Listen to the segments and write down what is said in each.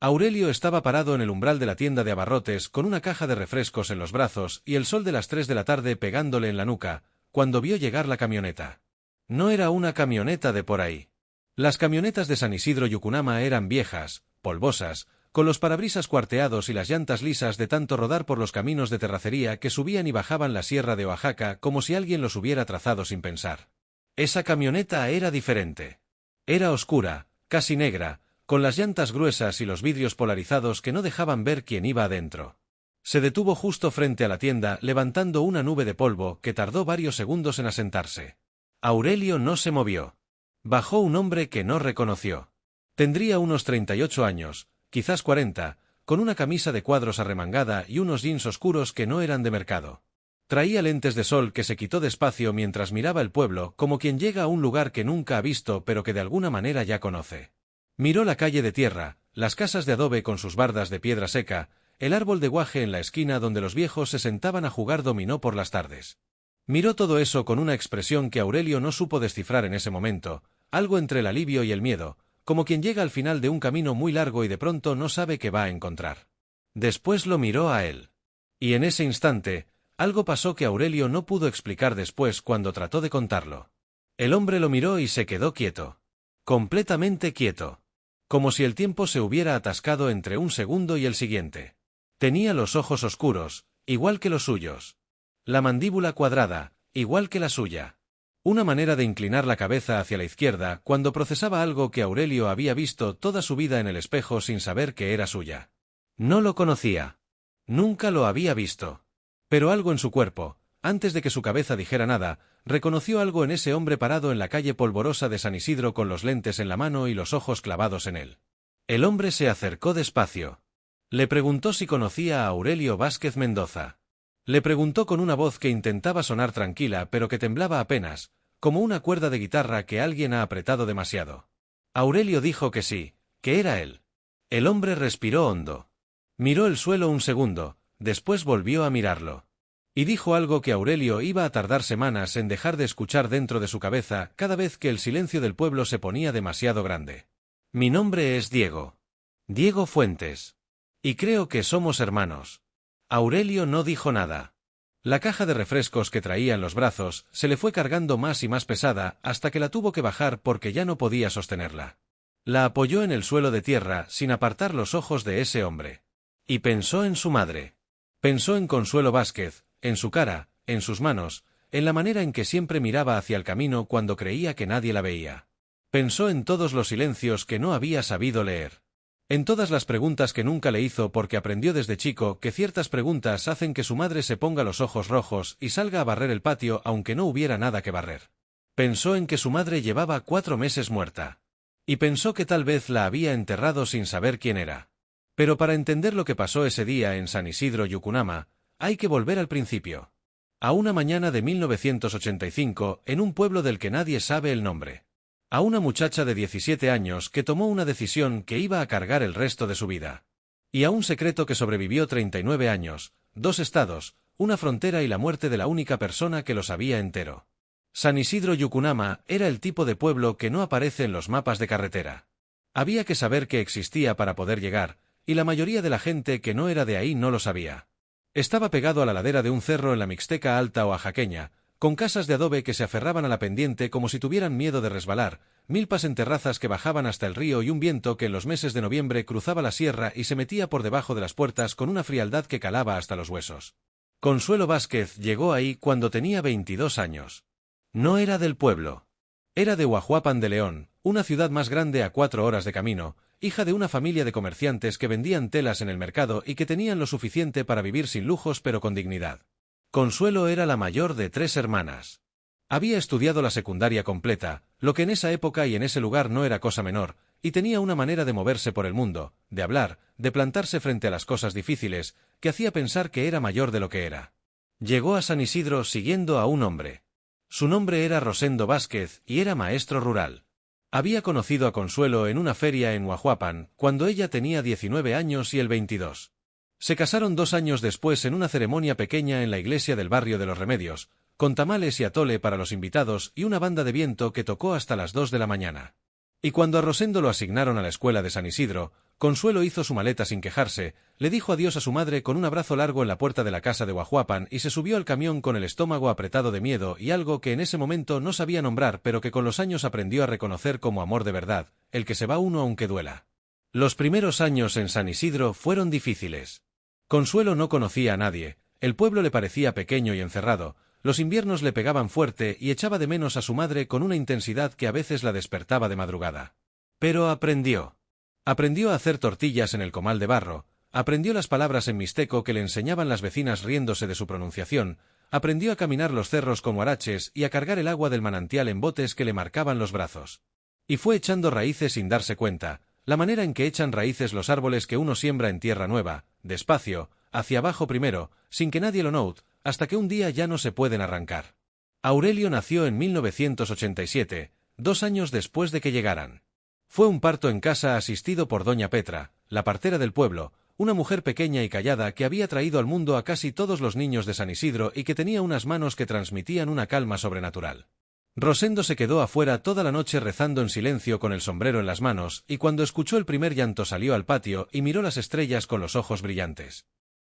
Aurelio estaba parado en el umbral de la tienda de abarrotes con una caja de refrescos en los brazos y el sol de las 3 de la tarde pegándole en la nuca, cuando vio llegar la camioneta. No era una camioneta de por ahí. Las camionetas de San Isidro Yucunama eran viejas, polvosas, con los parabrisas cuarteados y las llantas lisas de tanto rodar por los caminos de terracería que subían y bajaban la sierra de Oaxaca como si alguien los hubiera trazado sin pensar. Esa camioneta era diferente. Era oscura, casi negra, con las llantas gruesas y los vidrios polarizados que no dejaban ver quién iba adentro. Se detuvo justo frente a la tienda, levantando una nube de polvo que tardó varios segundos en asentarse. Aurelio no se movió. Bajó un hombre que no reconoció. Tendría unos 38 años, quizás 40, con una camisa de cuadros arremangada y unos jeans oscuros que no eran de mercado. Traía lentes de sol que se quitó despacio mientras miraba el pueblo como quien llega a un lugar que nunca ha visto pero que de alguna manera ya conoce. Miró la calle de tierra, las casas de adobe con sus bardas de piedra seca, el árbol de guaje en la esquina donde los viejos se sentaban a jugar dominó por las tardes. Miró todo eso con una expresión que Aurelio no supo descifrar en ese momento, algo entre el alivio y el miedo, como quien llega al final de un camino muy largo y de pronto no sabe qué va a encontrar. Después lo miró a él. Y en ese instante, algo pasó que Aurelio no pudo explicar después cuando trató de contarlo. El hombre lo miró y se quedó quieto. Completamente quieto. Como si el tiempo se hubiera atascado entre un segundo y el siguiente. Tenía los ojos oscuros, igual que los suyos. La mandíbula cuadrada, igual que la suya. Una manera de inclinar la cabeza hacia la izquierda cuando procesaba algo que Aurelio había visto toda su vida en el espejo sin saber que era suya. No lo conocía. Nunca lo había visto. Pero algo en su cuerpo, antes de que su cabeza dijera nada, reconoció algo en ese hombre parado en la calle polvorosa de San Isidro con los lentes en la mano y los ojos clavados en él. El hombre se acercó despacio. Le preguntó si conocía a Aurelio Vázquez Mendoza. Le preguntó con una voz que intentaba sonar tranquila pero que temblaba apenas, como una cuerda de guitarra que alguien ha apretado demasiado. Aurelio dijo que sí, que era él. El hombre respiró hondo. Miró el suelo un segundo, después volvió a mirarlo. Y dijo algo que Aurelio iba a tardar semanas en dejar de escuchar dentro de su cabeza cada vez que el silencio del pueblo se ponía demasiado grande. Mi nombre es Diego. Diego Fuentes. Y creo que somos hermanos. Aurelio no dijo nada. La caja de refrescos que traía en los brazos se le fue cargando más y más pesada hasta que la tuvo que bajar porque ya no podía sostenerla. La apoyó en el suelo de tierra sin apartar los ojos de ese hombre. Y pensó en su madre. Pensó en Consuelo Vázquez, en su cara, en sus manos, en la manera en que siempre miraba hacia el camino cuando creía que nadie la veía. Pensó en todos los silencios que no había sabido leer. En todas las preguntas que nunca le hizo porque aprendió desde chico que ciertas preguntas hacen que su madre se ponga los ojos rojos y salga a barrer el patio aunque no hubiera nada que barrer. Pensó en que su madre llevaba 4 meses muerta. Y pensó que tal vez la había enterrado sin saber quién era. Pero para entender lo que pasó ese día en San Isidro Yucunama, hay que volver al principio. A una mañana de 1985, en un pueblo del que nadie sabe el nombre. A una muchacha de 17 años que tomó una decisión que iba a cargar el resto de su vida. Y a un secreto que sobrevivió 39 años, 2 estados, una frontera y la muerte de la única persona que lo sabía entero. San Isidro Yucunama era el tipo de pueblo que no aparece en los mapas de carretera. Había que saber que existía para poder llegar, y la mayoría de la gente que no era de ahí no lo sabía. Estaba pegado a la ladera de un cerro en la Mixteca Alta oaxaqueña, con casas de adobe que se aferraban a la pendiente como si tuvieran miedo de resbalar, milpas en terrazas que bajaban hasta el río y un viento que en los meses de noviembre cruzaba la sierra y se metía por debajo de las puertas con una frialdad que calaba hasta los huesos. Consuelo Vázquez llegó ahí cuando tenía 22 años. No era del pueblo. Era de Huajuapan de León, una ciudad más grande a 4 horas de camino, hija de una familia de comerciantes que vendían telas en el mercado y que tenían lo suficiente para vivir sin lujos pero con dignidad. Consuelo era la mayor de 3 hermanas. Había estudiado la secundaria completa, lo que en esa época y en ese lugar no era cosa menor, y tenía una manera de moverse por el mundo, de hablar, de plantarse frente a las cosas difíciles, que hacía pensar que era mayor de lo que era. Llegó a San Isidro siguiendo a un hombre. Su nombre era Rosendo Vázquez y era maestro rural. Había conocido a Consuelo en una feria en Huajuapan, cuando ella tenía 19 años y él 22. Se casaron 2 años después en una ceremonia pequeña en la iglesia del barrio de los Remedios, con tamales y atole para los invitados y una banda de viento que tocó hasta las 2 de la mañana. Y cuando a Rosendo lo asignaron a la escuela de San Isidro, Consuelo hizo su maleta sin quejarse, le dijo adiós a su madre con un abrazo largo en la puerta de la casa de Guajuapan y se subió al camión con el estómago apretado de miedo y algo que en ese momento no sabía nombrar pero que con los años aprendió a reconocer como amor de verdad, el que se va uno aunque duela. Los primeros años en San Isidro fueron difíciles. Consuelo no conocía a nadie, el pueblo le parecía pequeño y encerrado, los inviernos le pegaban fuerte y echaba de menos a su madre con una intensidad que a veces la despertaba de madrugada. Pero aprendió. Aprendió a hacer tortillas en el comal de barro, aprendió las palabras en mixteco que le enseñaban las vecinas riéndose de su pronunciación, aprendió a caminar los cerros con huaraches y a cargar el agua del manantial en botes que le marcaban los brazos. Y fue echando raíces sin darse cuenta, la manera en que echan raíces los árboles que uno siembra en tierra nueva, despacio, hacia abajo primero, sin que nadie lo note, hasta que un día ya no se pueden arrancar. Aurelio nació en 1987, 2 años después de que llegaran. Fue un parto en casa asistido por doña Petra, la partera del pueblo, una mujer pequeña y callada que había traído al mundo a casi todos los niños de San Isidro y que tenía unas manos que transmitían una calma sobrenatural. Rosendo se quedó afuera toda la noche rezando en silencio con el sombrero en las manos, y cuando escuchó el primer llanto salió al patio y miró las estrellas con los ojos brillantes.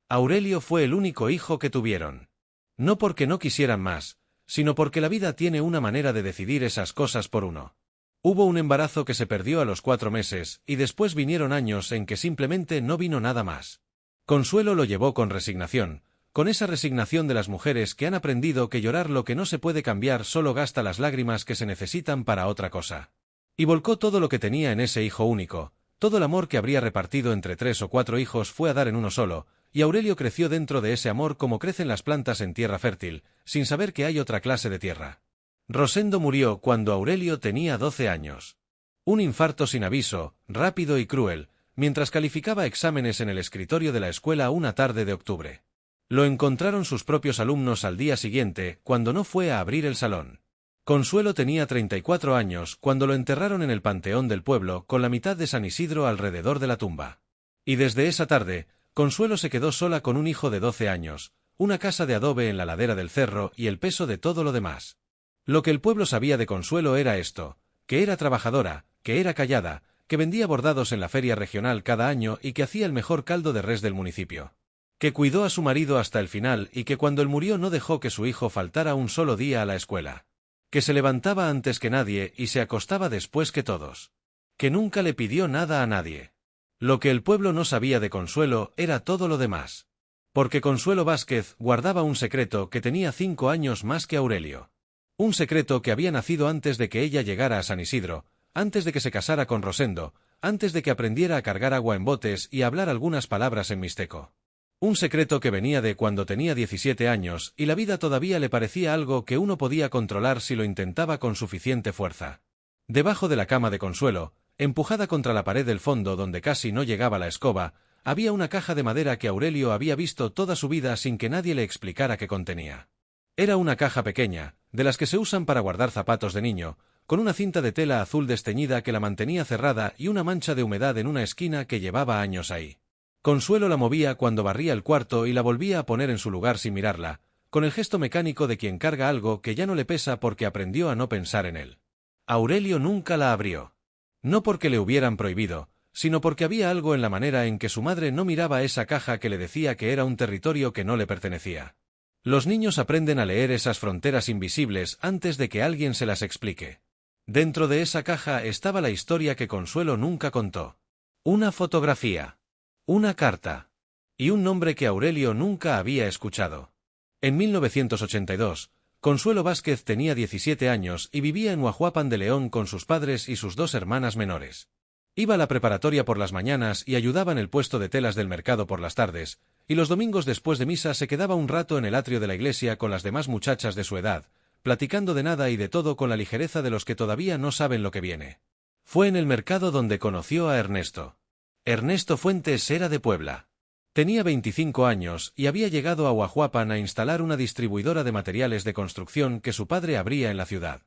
Aurelio fue el único hijo que tuvieron. No porque no quisieran más, sino porque la vida tiene una manera de decidir esas cosas por uno. Hubo un embarazo que se perdió a los 4 meses, y después vinieron años en que simplemente no vino nada más. Consuelo lo llevó con resignación, con esa resignación de las mujeres que han aprendido que llorar lo que no se puede cambiar solo gasta las lágrimas que se necesitan para otra cosa. Y volcó todo lo que tenía en ese hijo único, todo el amor que habría repartido entre 3 o 4 hijos fue a dar en uno solo, y Aurelio creció dentro de ese amor como crecen las plantas en tierra fértil, sin saber que hay otra clase de tierra. Rosendo murió cuando Aurelio tenía 12 años. Un infarto sin aviso, rápido y cruel, mientras calificaba exámenes en el escritorio de la escuela una tarde de octubre. Lo encontraron sus propios alumnos al día siguiente, cuando no fue a abrir el salón. Consuelo tenía 34 años cuando lo enterraron en el panteón del pueblo con la mitad de San Isidro alrededor de la tumba. Y desde esa tarde, Consuelo se quedó sola con un hijo de 12 años, una casa de adobe en la ladera del cerro y el peso de todo lo demás. Lo que el pueblo sabía de Consuelo era esto, que era trabajadora, que era callada, que vendía bordados en la feria regional cada año y que hacía el mejor caldo de res del municipio. Que cuidó a su marido hasta el final y que cuando él murió no dejó que su hijo faltara un solo día a la escuela. Que se levantaba antes que nadie y se acostaba después que todos. Que nunca le pidió nada a nadie. Lo que el pueblo no sabía de Consuelo era todo lo demás. Porque Consuelo Vázquez guardaba un secreto que tenía 5 años más que Aurelio. Un secreto que había nacido antes de que ella llegara a San Isidro, antes de que se casara con Rosendo, antes de que aprendiera a cargar agua en botes y a hablar algunas palabras en mixteco. Un secreto que venía de cuando tenía 17 años y la vida todavía le parecía algo que uno podía controlar si lo intentaba con suficiente fuerza. Debajo de la cama de Consuelo, empujada contra la pared del fondo donde casi no llegaba la escoba, había una caja de madera que Aurelio había visto toda su vida sin que nadie le explicara qué contenía. Era una caja pequeña, de las que se usan para guardar zapatos de niño, con una cinta de tela azul desteñida que la mantenía cerrada y una mancha de humedad en una esquina que llevaba años ahí. Consuelo la movía cuando barría el cuarto y la volvía a poner en su lugar sin mirarla, con el gesto mecánico de quien carga algo que ya no le pesa porque aprendió a no pensar en él. Aurelio nunca la abrió. No porque le hubieran prohibido, sino porque había algo en la manera en que su madre no miraba esa caja que le decía que era un territorio que no le pertenecía. Los niños aprenden a leer esas fronteras invisibles antes de que alguien se las explique. Dentro de esa caja estaba la historia que Consuelo nunca contó. Una fotografía. Una carta. Y un nombre que Aurelio nunca había escuchado. En 1982, Consuelo Vázquez tenía 17 años y vivía en Huajuapan de León con sus padres y sus 2 hermanas menores. Iba a la preparatoria por las mañanas y ayudaba en el puesto de telas del mercado por las tardes, y los domingos después de misa se quedaba un rato en el atrio de la iglesia con las demás muchachas de su edad, platicando de nada y de todo con la ligereza de los que todavía no saben lo que viene. Fue en el mercado donde conoció a Ernesto. Ernesto Fuentes era de Puebla. Tenía 25 años y había llegado a Huajuapan a instalar una distribuidora de materiales de construcción que su padre abría en la ciudad.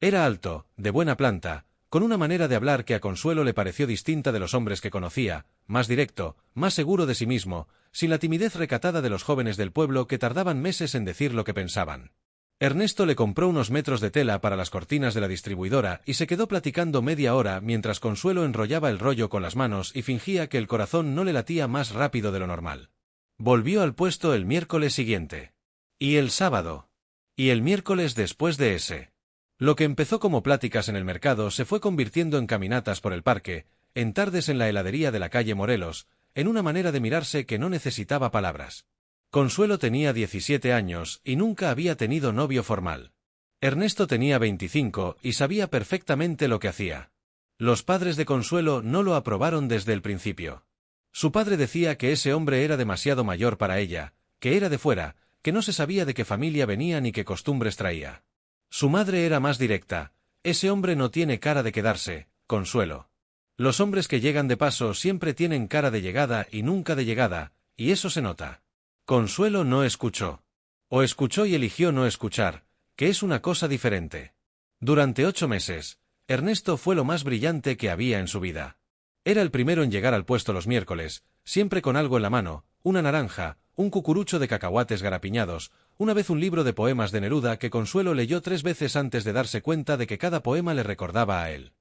Era alto, de buena planta, con una manera de hablar que a Consuelo le pareció distinta de los hombres que conocía, más directo, más seguro de sí mismo, sin la timidez recatada de los jóvenes del pueblo que tardaban meses en decir lo que pensaban. Ernesto le compró unos metros de tela para las cortinas de la distribuidora y se quedó platicando media hora mientras Consuelo enrollaba el rollo con las manos y fingía que el corazón no le latía más rápido de lo normal. Volvió al puesto el miércoles siguiente. Y el sábado. Y el miércoles después de ese. Lo que empezó como pláticas en el mercado se fue convirtiendo en caminatas por el parque, en tardes en la heladería de la calle Morelos, en una manera de mirarse que no necesitaba palabras. Consuelo tenía 17 años y nunca había tenido novio formal. Ernesto tenía 25 y sabía perfectamente lo que hacía. Los padres de Consuelo no lo aprobaron desde el principio. Su padre decía que ese hombre era demasiado mayor para ella, que era de fuera, que no se sabía de qué familia venía ni qué costumbres traía. Su madre era más directa: ese hombre no tiene cara de quedarse, Consuelo. Los hombres que llegan de paso siempre tienen cara de llegada y nunca de llegada, y eso se nota. Consuelo no escuchó. O escuchó y eligió no escuchar, que es una cosa diferente. Durante 8 meses, Ernesto fue lo más brillante que había en su vida. Era el primero en llegar al puesto los miércoles, siempre con algo en la mano, una naranja, un cucurucho de cacahuates garapiñados, una vez un libro de poemas de Neruda que Consuelo leyó 3 veces antes de darse cuenta de que cada poema le recordaba a él.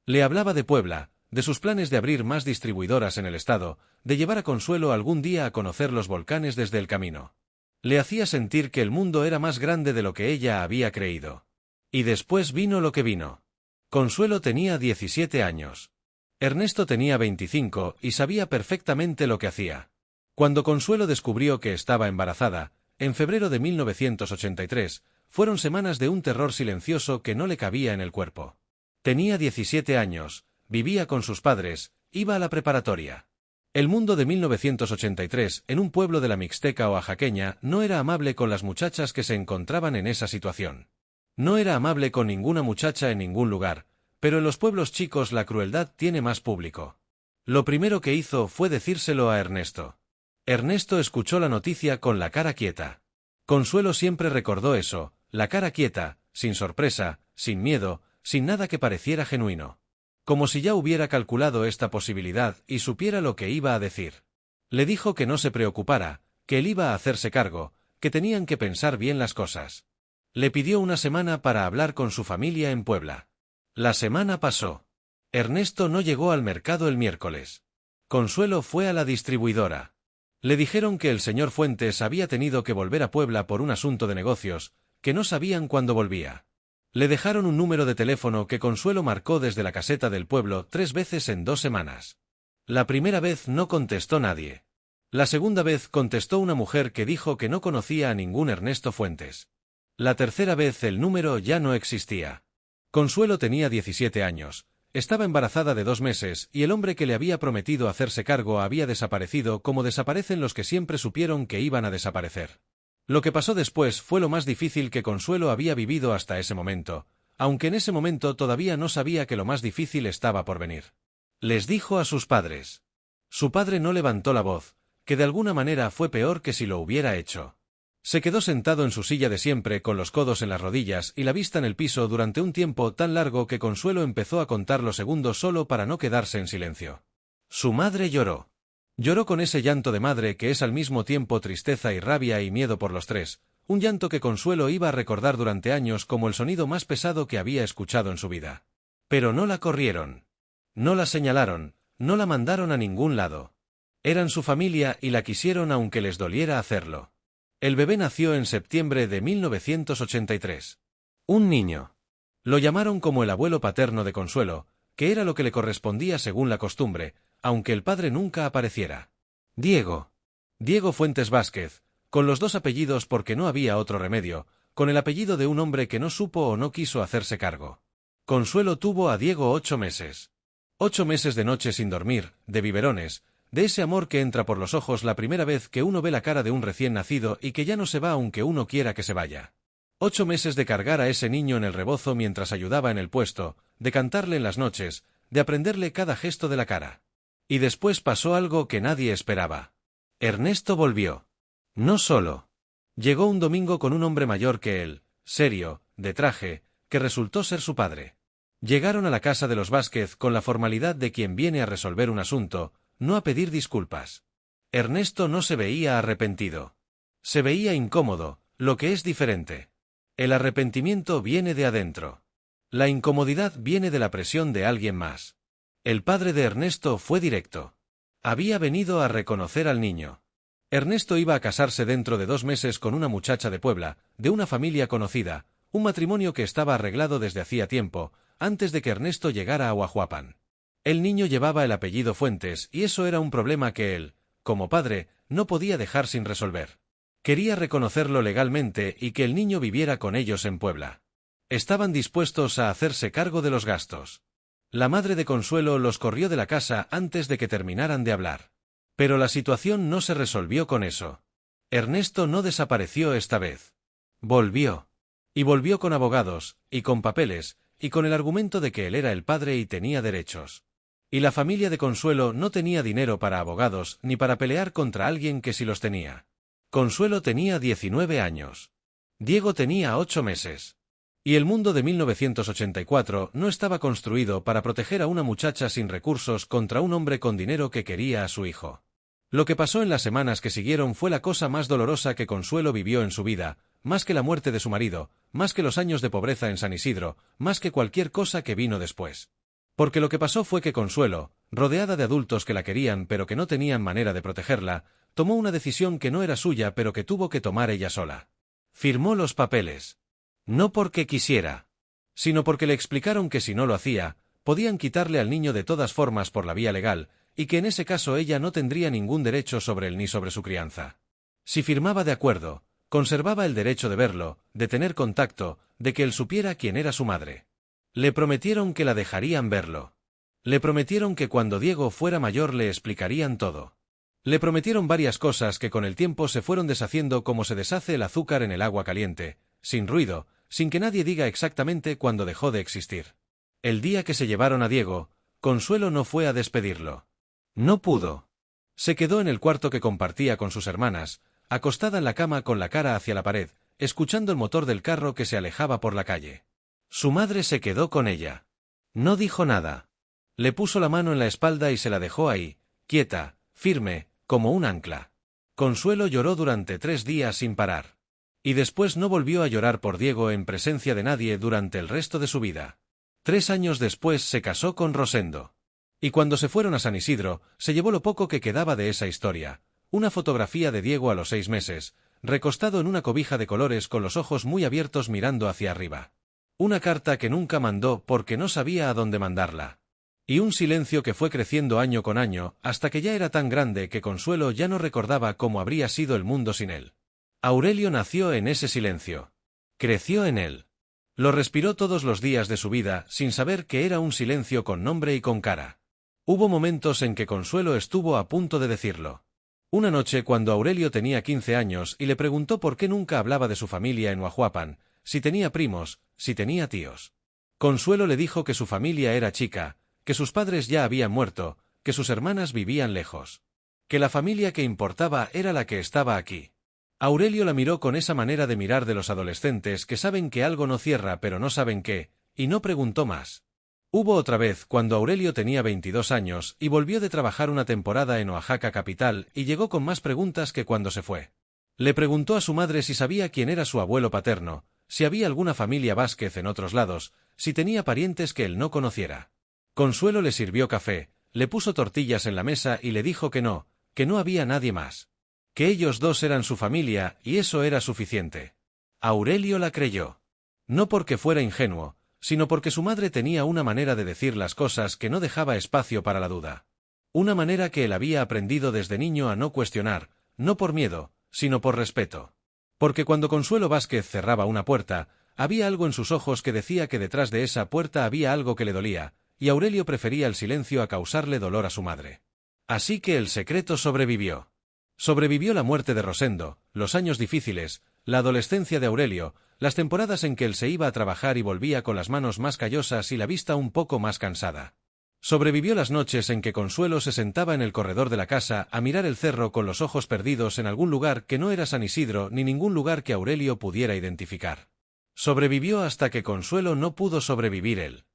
Le hablaba de Puebla, de sus planes de abrir más distribuidoras en el estado, de llevar a Consuelo algún día a conocer los volcanes desde el camino. Le hacía sentir que el mundo era más grande de lo que ella había creído. Y después vino lo que vino. Consuelo tenía 17 años. Ernesto tenía 25 y sabía perfectamente lo que hacía. Cuando Consuelo descubrió que estaba embarazada, en febrero de 1983, fueron semanas de un terror silencioso que no le cabía en el cuerpo. Tenía 17 años, vivía con sus padres, iba a la preparatoria. El mundo de 1983, en un pueblo de la Mixteca oaxaqueña, no era amable con las muchachas que se encontraban en esa situación. No era amable con ninguna muchacha en ningún lugar, pero en los pueblos chicos la crueldad tiene más público. Lo primero que hizo fue decírselo a Ernesto. Ernesto escuchó la noticia con la cara quieta. Consuelo siempre recordó eso, la cara quieta, sin sorpresa, sin miedo, sin nada que pareciera genuino. Como si ya hubiera calculado esta posibilidad y supiera lo que iba a decir. Le dijo que no se preocupara, que él iba a hacerse cargo, que tenían que pensar bien las cosas. Le pidió una semana para hablar con su familia en Puebla. La semana pasó. Ernesto no llegó al mercado el miércoles. Consuelo fue a la distribuidora. Le dijeron que el señor Fuentes había tenido que volver a Puebla por un asunto de negocios, que no sabían cuándo volvía. Le dejaron un número de teléfono que Consuelo marcó desde la caseta del pueblo 3 veces en 2 semanas. La primera vez no contestó nadie. La segunda vez contestó una mujer que dijo que no conocía a ningún Ernesto Fuentes. La tercera vez el número ya no existía. Consuelo tenía 17 años, estaba embarazada de 2 meses y el hombre que le había prometido hacerse cargo había desaparecido como desaparecen los que siempre supieron que iban a desaparecer. Lo que pasó después fue lo más difícil que Consuelo había vivido hasta ese momento, aunque en ese momento todavía no sabía que lo más difícil estaba por venir. Les dijo a sus padres. Su padre no levantó la voz, que de alguna manera fue peor que si lo hubiera hecho. Se quedó sentado en su silla de siempre con los codos en las rodillas y la vista en el piso durante un tiempo tan largo que Consuelo empezó a contar los segundos solo para no quedarse en silencio. Su madre lloró. Lloró con ese llanto de madre que es al mismo tiempo tristeza y rabia y miedo por los tres, un llanto que Consuelo iba a recordar durante años como el sonido más pesado que había escuchado en su vida. Pero no la corrieron. No la señalaron, no la mandaron a ningún lado. Eran su familia y la quisieron aunque les doliera hacerlo. El bebé nació en septiembre de 1983. Un niño. Lo llamaron como el abuelo paterno de Consuelo, que era lo que le correspondía según la costumbre, aunque el padre nunca apareciera. Diego. Diego Fuentes Vázquez, con los 2 apellidos porque no había otro remedio, con el apellido de un hombre que no supo o no quiso hacerse cargo. Consuelo tuvo a Diego 8 meses. 8 meses de noche sin dormir, de biberones, de ese amor que entra por los ojos la primera vez que uno ve la cara de un recién nacido y que ya no se va aunque uno quiera que se vaya. 8 meses de cargar a ese niño en el rebozo mientras ayudaba en el puesto, de cantarle en las noches, de aprenderle cada gesto de la cara. Y después pasó algo que nadie esperaba. Ernesto volvió. No solo. Llegó un domingo con un hombre mayor que él, serio, de traje, que resultó ser su padre. Llegaron a la casa de los Vázquez con la formalidad de quien viene a resolver un asunto, no a pedir disculpas. Ernesto no se veía arrepentido. Se veía incómodo, lo que es diferente. El arrepentimiento viene de adentro. La incomodidad viene de la presión de alguien más. El padre de Ernesto fue directo. Había venido a reconocer al niño. Ernesto iba a casarse dentro de 2 meses con una muchacha de Puebla, de una familia conocida, un matrimonio que estaba arreglado desde hacía tiempo, antes de que Ernesto llegara a Huajuapan. El niño llevaba el apellido Fuentes y eso era un problema que él, como padre, no podía dejar sin resolver. Quería reconocerlo legalmente y que el niño viviera con ellos en Puebla. Estaban dispuestos a hacerse cargo de los gastos. La madre de Consuelo los corrió de la casa antes de que terminaran de hablar. Pero la situación no se resolvió con eso. Ernesto no desapareció esta vez. Volvió. Y volvió con abogados, y con papeles, y con el argumento de que él era el padre y tenía derechos. Y la familia de Consuelo no tenía dinero para abogados ni para pelear contra alguien que sí los tenía. Consuelo tenía 19 años. Diego tenía 8 meses. Y el mundo de 1984 no estaba construido para proteger a una muchacha sin recursos contra un hombre con dinero que quería a su hijo. Lo que pasó en las semanas que siguieron fue la cosa más dolorosa que Consuelo vivió en su vida, más que la muerte de su marido, más que los años de pobreza en San Isidro, más que cualquier cosa que vino después. Porque lo que pasó fue que Consuelo, rodeada de adultos que la querían pero que no tenían manera de protegerla, tomó una decisión que no era suya pero que tuvo que tomar ella sola. Firmó los papeles. No porque quisiera, sino porque le explicaron que si no lo hacía, podían quitarle al niño de todas formas por la vía legal, y que en ese caso ella no tendría ningún derecho sobre él ni sobre su crianza. Si firmaba de acuerdo, conservaba el derecho de verlo, de tener contacto, de que él supiera quién era su madre. Le prometieron que la dejarían verlo. Le prometieron que cuando Diego fuera mayor le explicarían todo. Le prometieron varias cosas que con el tiempo se fueron deshaciendo como se deshace el azúcar en el agua caliente, sin ruido, sin que nadie diga exactamente cuándo dejó de existir. El día que se llevaron a Diego, Consuelo no fue a despedirlo. No pudo. Se quedó en el cuarto que compartía con sus hermanas, acostada en la cama con la cara hacia la pared, escuchando el motor del carro que se alejaba por la calle. Su madre se quedó con ella. No dijo nada. Le puso la mano en la espalda y se la dejó ahí, quieta, firme, como un ancla. Consuelo lloró durante 3 días sin parar. Y después no volvió a llorar por Diego en presencia de nadie durante el resto de su vida. 3 años después se casó con Rosendo. Y cuando se fueron a San Isidro, se llevó lo poco que quedaba de esa historia, una fotografía de Diego a los 6 meses, recostado en una cobija de colores con los ojos muy abiertos mirando hacia arriba. Una carta que nunca mandó porque no sabía a dónde mandarla. Y un silencio que fue creciendo año con año, hasta que ya era tan grande que Consuelo ya no recordaba cómo habría sido el mundo sin él. Aurelio nació en ese silencio. Creció en él. Lo respiró todos los días de su vida sin saber que era un silencio con nombre y con cara. Hubo momentos en que Consuelo estuvo a punto de decirlo. Una noche cuando Aurelio tenía 15 años y le preguntó por qué nunca hablaba de su familia en Huajuapan, si tenía primos, si tenía tíos. Consuelo le dijo que su familia era chica, que sus padres ya habían muerto, que sus hermanas vivían lejos. Que la familia que importaba era la que estaba aquí. Aurelio la miró con esa manera de mirar de los adolescentes que saben que algo no cierra pero no saben qué, y no preguntó más. Hubo otra vez cuando Aurelio tenía 22 años y volvió de trabajar una temporada en Oaxaca capital y llegó con más preguntas que cuando se fue. Le preguntó a su madre si sabía quién era su abuelo paterno, si había alguna familia Vázquez en otros lados, si tenía parientes que él no conociera. Consuelo le sirvió café, le puso tortillas en la mesa y le dijo que no había nadie más. Que ellos dos eran su familia y eso era suficiente. Aurelio la creyó. No porque fuera ingenuo, sino porque su madre tenía una manera de decir las cosas que no dejaba espacio para la duda. Una manera que él había aprendido desde niño a no cuestionar, no por miedo, sino por respeto. Porque cuando Consuelo Vázquez cerraba una puerta, había algo en sus ojos que decía que detrás de esa puerta había algo que le dolía, y Aurelio prefería el silencio a causarle dolor a su madre. Así que el secreto sobrevivió. Sobrevivió la muerte de Rosendo, los años difíciles, la adolescencia de Aurelio, las temporadas en que él se iba a trabajar y volvía con las manos más callosas y la vista un poco más cansada. Sobrevivió las noches en que Consuelo se sentaba en el corredor de la casa a mirar el cerro con los ojos perdidos en algún lugar que no era San Isidro ni ningún lugar que Aurelio pudiera identificar. Sobrevivió hasta que Consuelo no pudo sobrevivir él.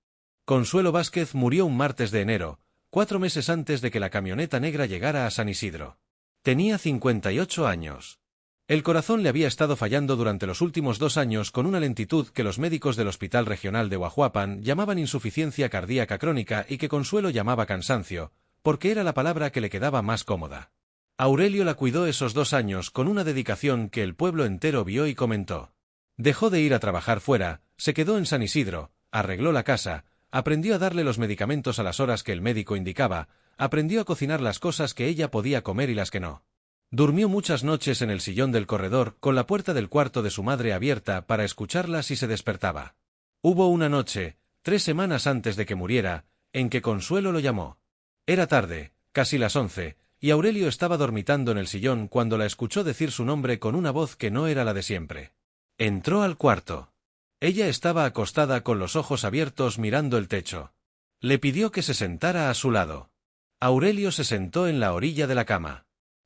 Consuelo Vázquez murió un martes de enero, 4 meses antes de que la camioneta negra llegara a San Isidro. Tenía 58 años. El corazón le había estado fallando durante los últimos 2 años con una lentitud que los médicos del Hospital Regional de Huajuapan llamaban insuficiencia cardíaca crónica y que Consuelo llamaba cansancio, porque era la palabra que le quedaba más cómoda. Aurelio la cuidó esos 2 años con una dedicación que el pueblo entero vio y comentó. Dejó de ir a trabajar fuera, se quedó en San Isidro, arregló la casa, aprendió a darle los medicamentos a las horas que el médico indicaba, aprendió a cocinar las cosas que ella podía comer y las que no. Durmió muchas noches en el sillón del corredor con la puerta del cuarto de su madre abierta para escucharla si se despertaba. Hubo una noche, 3 semanas antes de que muriera, en que Consuelo lo llamó. Era tarde, casi las 11, y Aurelio estaba dormitando en el sillón cuando la escuchó decir su nombre con una voz que no era la de siempre. Entró al cuarto. Ella estaba acostada con los ojos abiertos mirando el techo. Le pidió que se sentara a su lado. Aurelio se sentó en la orilla de la cama.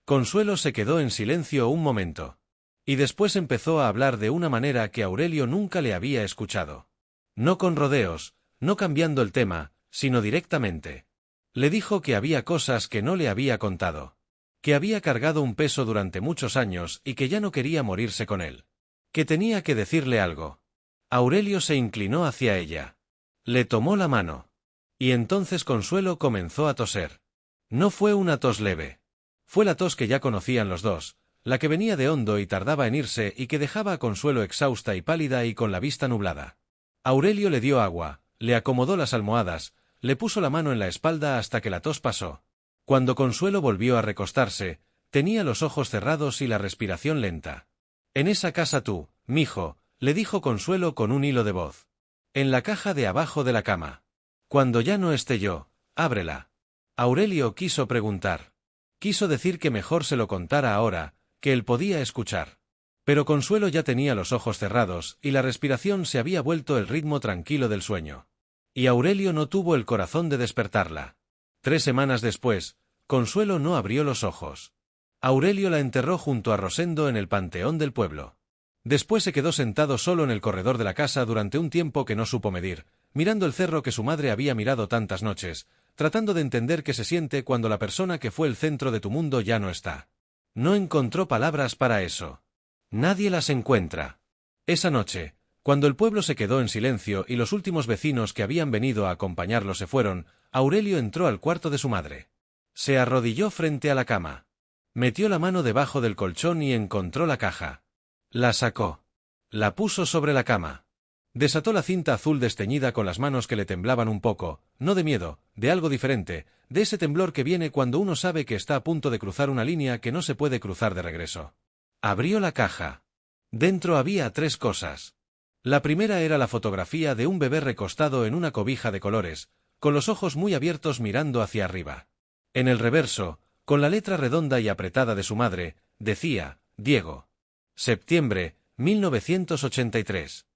Consuelo se quedó en silencio un momento. Y después empezó a hablar de una manera que Aurelio nunca le había escuchado. No con rodeos, no cambiando el tema, sino directamente. Le dijo que había cosas que no le había contado. Que había cargado un peso durante muchos años y que ya no quería morirse con él. Que tenía que decirle algo. Aurelio se inclinó hacia ella. Le tomó la mano. Y entonces Consuelo comenzó a toser. No fue una tos leve. Fue la tos que ya conocían los dos, la que venía de hondo y tardaba en irse y que dejaba a Consuelo exhausta y pálida y con la vista nublada. Aurelio le dio agua, le acomodó las almohadas, le puso la mano en la espalda hasta que la tos pasó. Cuando Consuelo volvió a recostarse, tenía los ojos cerrados y la respiración lenta. En esa casa tú, mijo, le dijo Consuelo con un hilo de voz. En la caja de abajo de la cama. Cuando ya no esté yo, ábrela. Aurelio quiso preguntar. Quiso decir que mejor se lo contara ahora, que él podía escuchar. Pero Consuelo ya tenía los ojos cerrados y la respiración se había vuelto el ritmo tranquilo del sueño. Y Aurelio no tuvo el corazón de despertarla. 3 semanas después, Consuelo no abrió los ojos. Aurelio la enterró junto a Rosendo en el panteón del pueblo. Después se quedó sentado solo en el corredor de la casa durante un tiempo que no supo medir, mirando el cerro que su madre había mirado tantas noches, tratando de entender qué se siente cuando la persona que fue el centro de tu mundo ya no está. No encontró palabras para eso. Nadie las encuentra. Esa noche, cuando el pueblo se quedó en silencio y los últimos vecinos que habían venido a acompañarlo se fueron, Aurelio entró al cuarto de su madre. Se arrodilló frente a la cama. Metió la mano debajo del colchón y encontró la caja. La sacó. La puso sobre la cama. Desató la cinta azul desteñida con las manos que le temblaban un poco, no de miedo, de algo diferente, de ese temblor que viene cuando uno sabe que está a punto de cruzar una línea que no se puede cruzar de regreso. Abrió la caja. Dentro había 3 cosas. La primera era la fotografía de un bebé recostado en una cobija de colores, con los ojos muy abiertos mirando hacia arriba. En el reverso, con la letra redonda y apretada de su madre, decía, Diego. Septiembre, 1983.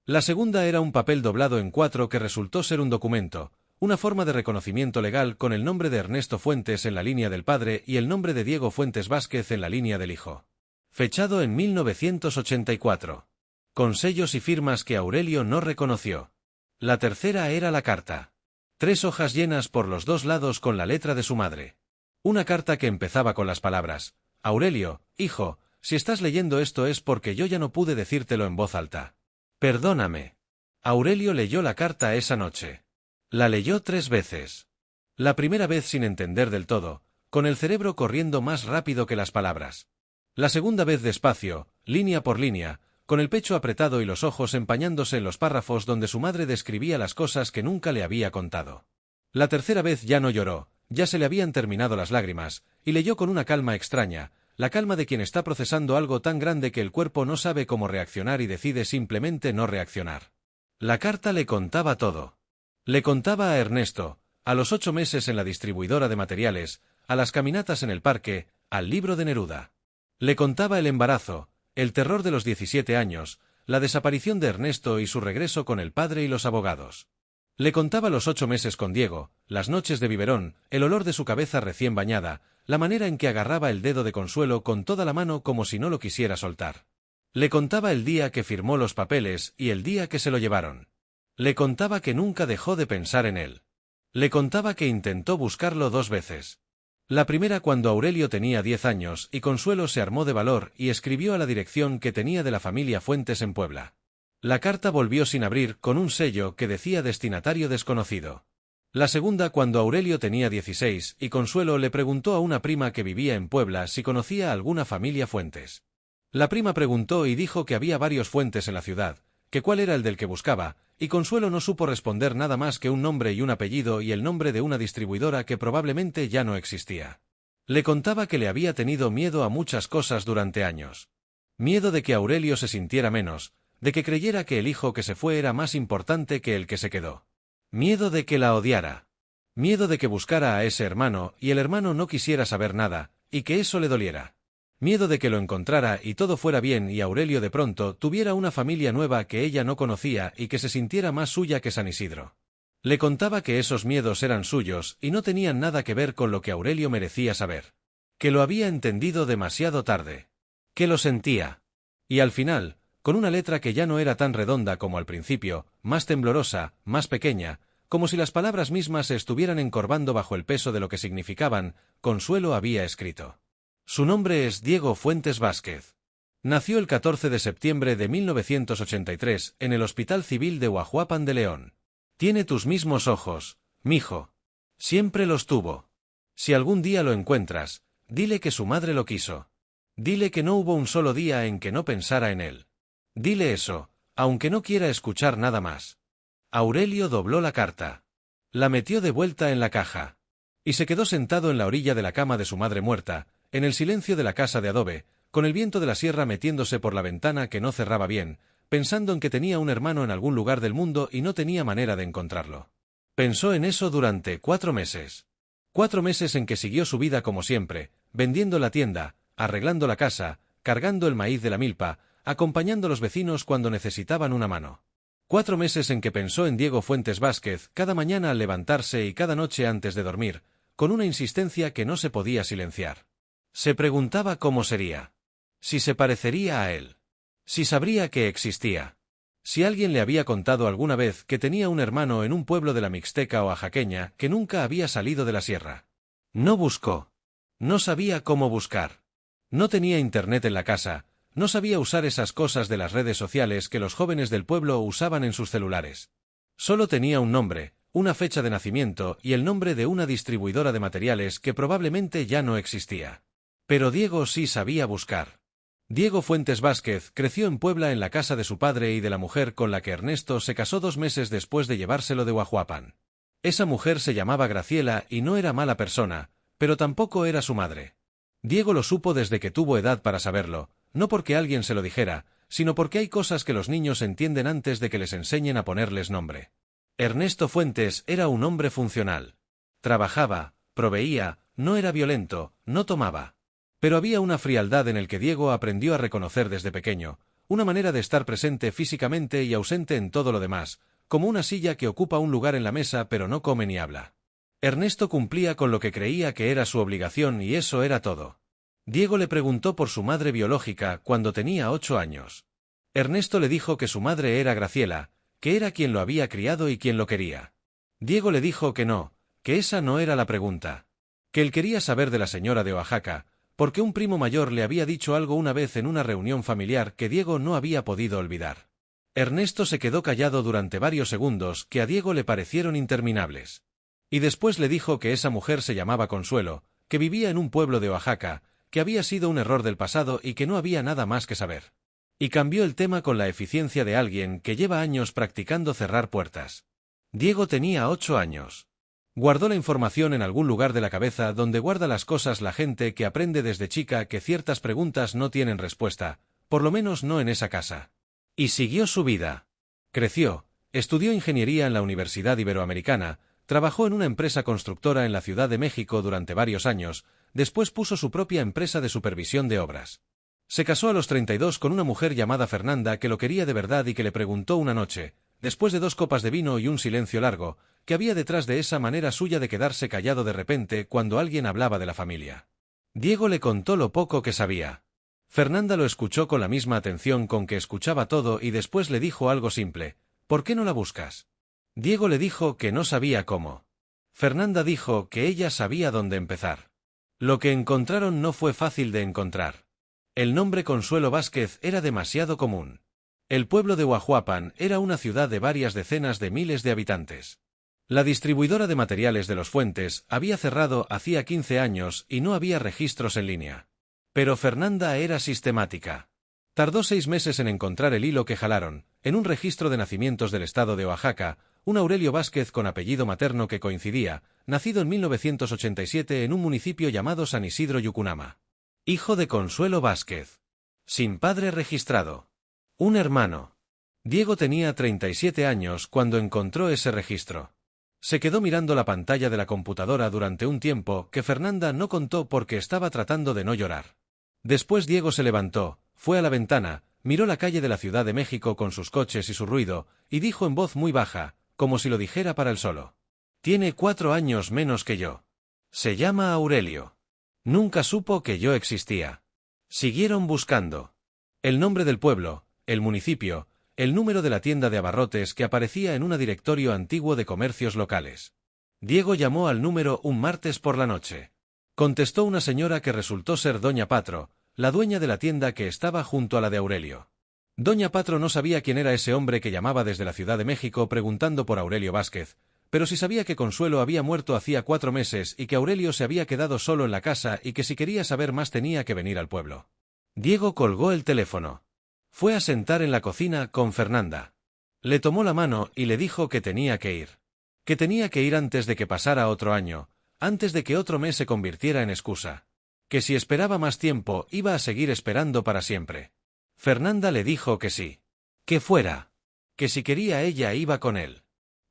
La segunda era un papel doblado en 4 que resultó ser un documento, una forma de reconocimiento legal con el nombre de Ernesto Fuentes en la línea del padre y el nombre de Diego Fuentes Vázquez en la línea del hijo. Fechado en 1984. Con sellos y firmas que Aurelio no reconoció. La tercera era la carta. 3 hojas llenas por los 2 lados con la letra de su madre. Una carta que empezaba con las palabras, Aurelio, hijo, si estás leyendo esto es porque yo ya no pude decírtelo en voz alta. Perdóname. Aurelio leyó la carta esa noche. La leyó 3 veces. La primera vez sin entender del todo, con el cerebro corriendo más rápido que las palabras. La segunda vez despacio, línea por línea, con el pecho apretado y los ojos empañándose en los párrafos donde su madre describía las cosas que nunca le había contado. La tercera vez ya no lloró, ya se le habían terminado las lágrimas, y leyó con una calma extraña, la calma de quien está procesando algo tan grande que el cuerpo no sabe cómo reaccionar y decide simplemente no reaccionar. La carta le contaba todo. Le contaba a Ernesto, a los 8 meses en la distribuidora de materiales, a las caminatas en el parque, al libro de Neruda. Le contaba el embarazo, el terror de los 17 años, la desaparición de Ernesto y su regreso con el padre y los abogados. Le contaba los 8 meses con Diego, las noches de biberón, el olor de su cabeza recién bañada, la manera en que agarraba el dedo de Consuelo con toda la mano como si no lo quisiera soltar. Le contaba el día que firmó los papeles y el día que se lo llevaron. Le contaba que nunca dejó de pensar en él. Le contaba que intentó buscarlo 2 veces. La primera cuando Aurelio tenía 10 años y Consuelo se armó de valor y escribió a la dirección que tenía de la familia Fuentes en Puebla. La carta volvió sin abrir con un sello que decía destinatario desconocido. La segunda cuando Aurelio tenía 16 y Consuelo le preguntó a una prima que vivía en Puebla si conocía alguna familia Fuentes. La prima preguntó y dijo que había varios Fuentes en la ciudad, que cuál era el del que buscaba, y Consuelo no supo responder nada más que un nombre y un apellido y el nombre de una distribuidora que probablemente ya no existía. Le contaba que le había tenido miedo a muchas cosas durante años. Miedo de que Aurelio se sintiera menos, de que creyera que el hijo que se fue era más importante que el que se quedó. Miedo de que la odiara. Miedo de que buscara a ese hermano y el hermano no quisiera saber nada, y que eso le doliera. Miedo de que lo encontrara y todo fuera bien y Aurelio de pronto tuviera una familia nueva que ella no conocía y que se sintiera más suya que San Isidro. Le contaba que esos miedos eran suyos y no tenían nada que ver con lo que Aurelio merecía saber. Que lo había entendido demasiado tarde. Que lo sentía. Y al final, con una letra que ya no era tan redonda como al principio, más temblorosa, más pequeña, como si las palabras mismas se estuvieran encorvando bajo el peso de lo que significaban, Consuelo había escrito. Su nombre es Diego Fuentes Vázquez. Nació el 14 de septiembre de 1983 en el Hospital Civil de Huajuapan de León. Tiene tus mismos ojos, mijo. Siempre los tuvo. Si algún día lo encuentras, dile que su madre lo quiso. Dile que no hubo un solo día en que no pensara en él. Dile eso, aunque no quiera escuchar nada más. Aurelio dobló la carta. La metió de vuelta en la caja. Y se quedó sentado en la orilla de la cama de su madre muerta, en el silencio de la casa de adobe, con el viento de la sierra metiéndose por la ventana que no cerraba bien, pensando en que tenía un hermano en algún lugar del mundo y no tenía manera de encontrarlo. Pensó en eso durante 4 meses. 4 meses en que siguió su vida como siempre, vendiendo la tienda, arreglando la casa, cargando el maíz de la milpa, acompañando a los vecinos cuando necesitaban una mano. 4 meses en que pensó en Diego Fuentes Vázquez cada mañana al levantarse y cada noche antes de dormir, con una insistencia que no se podía silenciar. Se preguntaba cómo sería. Si se parecería a él. Si sabría que existía. Si alguien le había contado alguna vez que tenía un hermano en un pueblo de la Mixteca o Oaxaqueña que nunca había salido de la sierra. No buscó. No sabía cómo buscar. No tenía internet en la casa, no sabía usar esas cosas de las redes sociales que los jóvenes del pueblo usaban en sus celulares. Solo tenía un nombre, una fecha de nacimiento y el nombre de una distribuidora de materiales que probablemente ya no existía. Pero Diego sí sabía buscar. Diego Fuentes Vázquez creció en Puebla en la casa de su padre y de la mujer con la que Ernesto se casó 2 meses después de llevárselo de Huajuapan. Esa mujer se llamaba Graciela y no era mala persona, pero tampoco era su madre. Diego lo supo desde que tuvo edad para saberlo, no porque alguien se lo dijera, sino porque hay cosas que los niños entienden antes de que les enseñen a ponerles nombre. Ernesto Fuentes era un hombre funcional. Trabajaba, proveía, no era violento, no tomaba. Pero había una frialdad en el que Diego aprendió a reconocer desde pequeño, una manera de estar presente físicamente y ausente en todo lo demás, como una silla que ocupa un lugar en la mesa pero no come ni habla. Ernesto cumplía con lo que creía que era su obligación y eso era todo. Diego le preguntó por su madre biológica cuando tenía 8 años. Ernesto le dijo que su madre era Graciela, que era quien lo había criado y quien lo quería. Diego le dijo que no, que esa no era la pregunta. Que él quería saber de la señora de Oaxaca, porque un primo mayor le había dicho algo una vez en una reunión familiar que Diego no había podido olvidar. Ernesto se quedó callado durante varios segundos que a Diego le parecieron interminables. Y después le dijo que esa mujer se llamaba Consuelo, que vivía en un pueblo de Oaxaca, que había sido un error del pasado y que no había nada más que saber. Y cambió el tema con la eficiencia de alguien que lleva años practicando cerrar puertas. Diego tenía 8 años. Guardó la información en algún lugar de la cabeza donde guarda las cosas la gente que aprende desde chica que ciertas preguntas no tienen respuesta, por lo menos no en esa casa. Y siguió su vida. Creció, estudió ingeniería en la Universidad Iberoamericana, trabajó en una empresa constructora en la Ciudad de México durante varios años, después puso su propia empresa de supervisión de obras. Se casó a los 32 con una mujer llamada Fernanda que lo quería de verdad y que le preguntó una noche, después de 2 copas de vino y un silencio largo, que había detrás de esa manera suya de quedarse callado de repente cuando alguien hablaba de la familia. Diego le contó lo poco que sabía. Fernanda lo escuchó con la misma atención con que escuchaba todo y después le dijo algo simple: ¿por qué no la buscas? Diego le dijo que no sabía cómo. Fernanda dijo que ella sabía dónde empezar. Lo que encontraron no fue fácil de encontrar. El nombre Consuelo Vázquez era demasiado común. El pueblo de Huajuapan era una ciudad de varias decenas de miles de habitantes. La distribuidora de materiales de Los Fuentes había cerrado hacía 15 años y no había registros en línea. Pero Fernanda era sistemática. Tardó 6 meses en encontrar el hilo que jalaron, en un registro de nacimientos del estado de Oaxaca, un Aurelio Vázquez con apellido materno que coincidía, nacido en 1987 en un municipio llamado San Isidro Yucunama. Hijo de Consuelo Vázquez. Sin padre registrado. Un hermano. Diego tenía 37 años cuando encontró ese registro. Se quedó mirando la pantalla de la computadora durante un tiempo que Fernanda no contó porque estaba tratando de no llorar. Después Diego se levantó, fue a la ventana, miró la calle de la Ciudad de México con sus coches y su ruido, y dijo en voz muy baja, como si lo dijera para él solo. Tiene 4 años menos que yo. Se llama Aurelio. Nunca supo que yo existía. Siguieron buscando. El nombre del pueblo, el municipio, el número de la tienda de abarrotes que aparecía en un directorio antiguo de comercios locales. Diego llamó al número un martes por la noche. Contestó una señora que resultó ser Doña Patro, la dueña de la tienda que estaba junto a la de Aurelio. Doña Patro no sabía quién era ese hombre que llamaba desde la Ciudad de México preguntando por Aurelio Vázquez, pero sí sabía que Consuelo había muerto hacía 4 meses y que Aurelio se había quedado solo en la casa y que si quería saber más tenía que venir al pueblo. Diego colgó el teléfono. Fue a sentar en la cocina con Fernanda. Le tomó la mano y le dijo que tenía que ir. Que tenía que ir antes de que pasara otro año, antes de que otro mes se convirtiera en excusa. Que si esperaba más tiempo iba a seguir esperando para siempre. Fernanda le dijo que sí. Que fuera. Que si quería ella iba con él.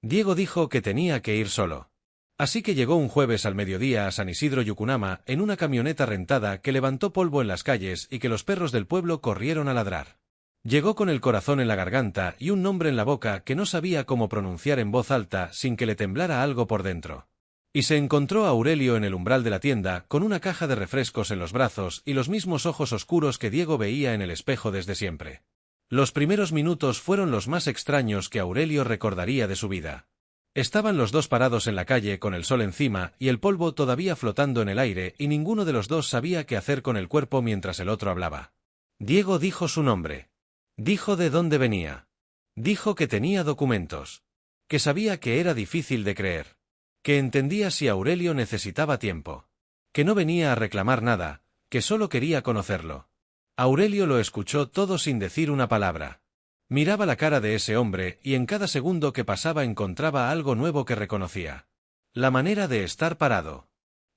Diego dijo que tenía que ir solo. Así que llegó un jueves al mediodía a San Isidro Yucunama en una camioneta rentada que levantó polvo en las calles y que los perros del pueblo corrieron a ladrar. Llegó con el corazón en la garganta y un nombre en la boca que no sabía cómo pronunciar en voz alta sin que le temblara algo por dentro. Y se encontró a Aurelio en el umbral de la tienda con una caja de refrescos en los brazos y los mismos ojos oscuros que Diego veía en el espejo desde siempre. Los primeros minutos fueron los más extraños que Aurelio recordaría de su vida. Estaban los dos parados en la calle con el sol encima y el polvo todavía flotando en el aire y ninguno de los dos sabía qué hacer con el cuerpo mientras el otro hablaba. Diego dijo su nombre. Dijo de dónde venía. Dijo que tenía documentos. Que sabía que era difícil de creer. Que entendía si Aurelio necesitaba tiempo. Que no venía a reclamar nada, que solo quería conocerlo. Aurelio lo escuchó todo sin decir una palabra. Miraba la cara de ese hombre y en cada segundo que pasaba encontraba algo nuevo que reconocía. La manera de estar parado.